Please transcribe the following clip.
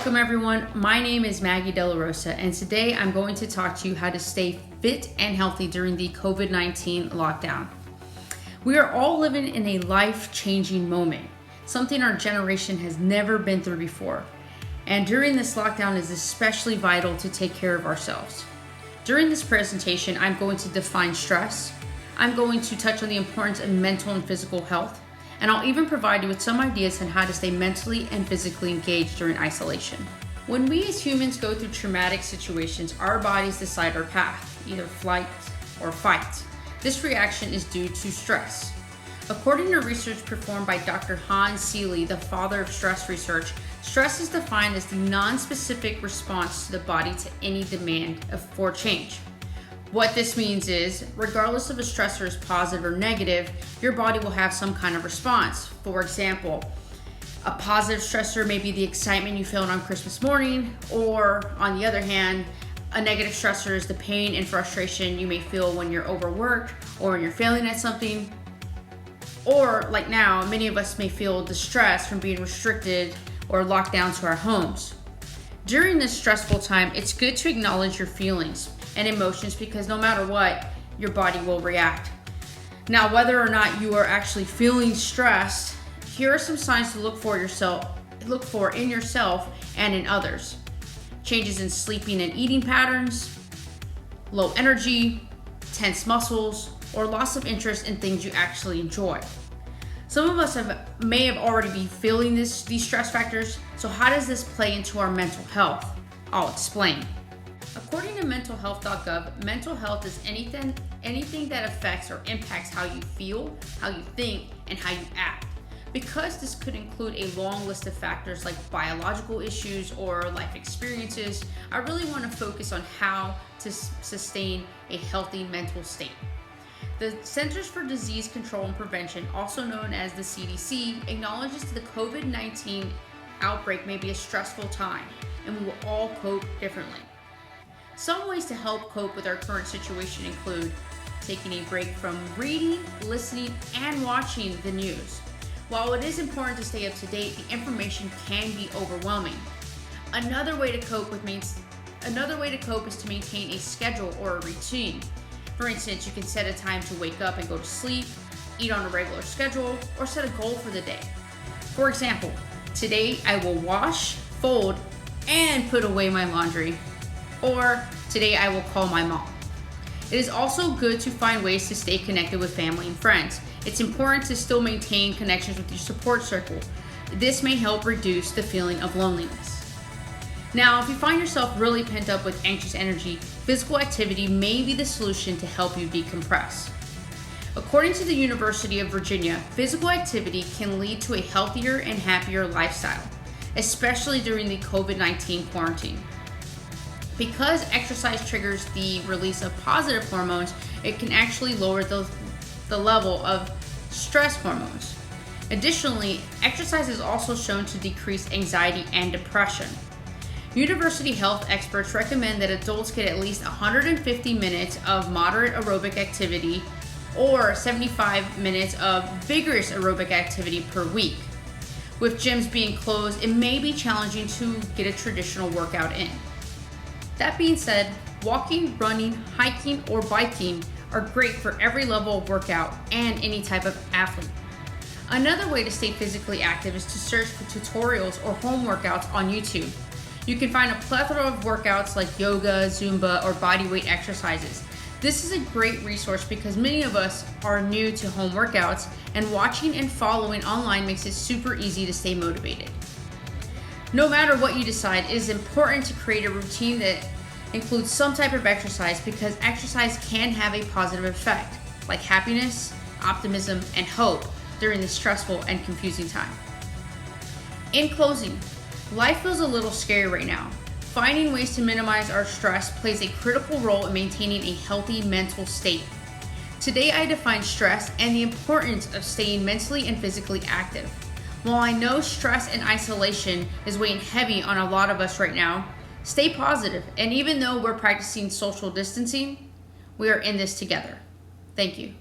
Welcome everyone, my name is Maggie De La Rosa and today I'm going to talk to you how to stay fit and healthy during the COVID-19 lockdown. We are all living in a life-changing moment, something our generation has never been through before. And during this lockdown it is especially vital to take care of ourselves. During this presentation, I'm going to define stress, I'm going to touch on the importance of mental and physical health, and I'll even provide you with some ideas on how to stay mentally and physically engaged during isolation. When we as humans go through traumatic situations, our bodies decide our path, either flight or fight. This reaction is due to stress. According to research performed by Dr. Hans Selye, the father of stress research, stress is defined as the non-specific response to the body to any demand for change. What this means is, regardless if a stressor is positive or negative, your body will have some kind of response. For example, a positive stressor may be the excitement you feel on Christmas morning, or on the other hand, a negative stressor is the pain and frustration you may feel when you're overworked or when you're failing at something. Or like now, many of us may feel distress from being restricted or locked down to our homes. During this stressful time, it's good to acknowledge your feelings and emotions because no matter what, your body will react. Now, whether or not you are actually feeling stressed, here are some signs to look for in yourself and in others. Changes in sleeping and eating patterns, low energy, tense muscles, or loss of interest in things you actually enjoy. Some of us may have already been feeling these stress factors, so how does this play into our mental health? I'll explain. According to mentalhealth.gov, mental health is anything that affects or impacts how you feel, how you think, and how you act. Because this could include a long list of factors like biological issues or life experiences, I really want to focus on how to sustain a healthy mental state. The Centers for Disease Control and Prevention, also known as the CDC, acknowledges the COVID-19 outbreak may be a stressful time, and we will all cope differently. Some ways to help cope with our current situation include taking a break from reading, listening, and watching the news. While it is important to stay up to date, the information can be overwhelming. Another way to cope is to maintain a schedule or a routine. For instance, you can set a time to wake up and go to sleep, eat on a regular schedule, or set a goal for the day. For example, today I will wash, fold, and put away my laundry. Or today I will call my mom. It is also good to find ways to stay connected with family and friends. It's important to still maintain connections with your support circle. This may help reduce the feeling of loneliness. Now, if you find yourself really pent up with anxious energy, physical activity may be the solution to help you decompress. According to the University of Virginia, physical activity can lead to a healthier and happier lifestyle, especially during the COVID-19 quarantine. Because exercise triggers the release of positive hormones, it can actually lower the level of stress hormones. Additionally, exercise is also shown to decrease anxiety and depression. University health experts recommend that adults get at least 150 minutes of moderate aerobic activity or 75 minutes of vigorous aerobic activity per week. With gyms being closed, it may be challenging to get a traditional workout in. That being said, walking, running, hiking, or biking are great for every level of workout and any type of athlete. Another way to stay physically active is to search for tutorials or home workouts on YouTube. You can find a plethora of workouts like yoga, Zumba, or bodyweight exercises. This is a great resource because many of us are new to home workouts, and watching and following online makes it super easy to stay motivated. No matter what you decide, it is important to create a routine that includes some type of exercise because exercise can have a positive effect, like happiness, optimism, and hope during this stressful and confusing time. In closing, life feels a little scary right now. Finding ways to minimize our stress plays a critical role in maintaining a healthy mental state. Today I defined stress and the importance of staying mentally and physically active. While I know stress and isolation is weighing heavy on a lot of us right now, stay positive, and even though we're practicing social distancing, we are in this together. Thank you.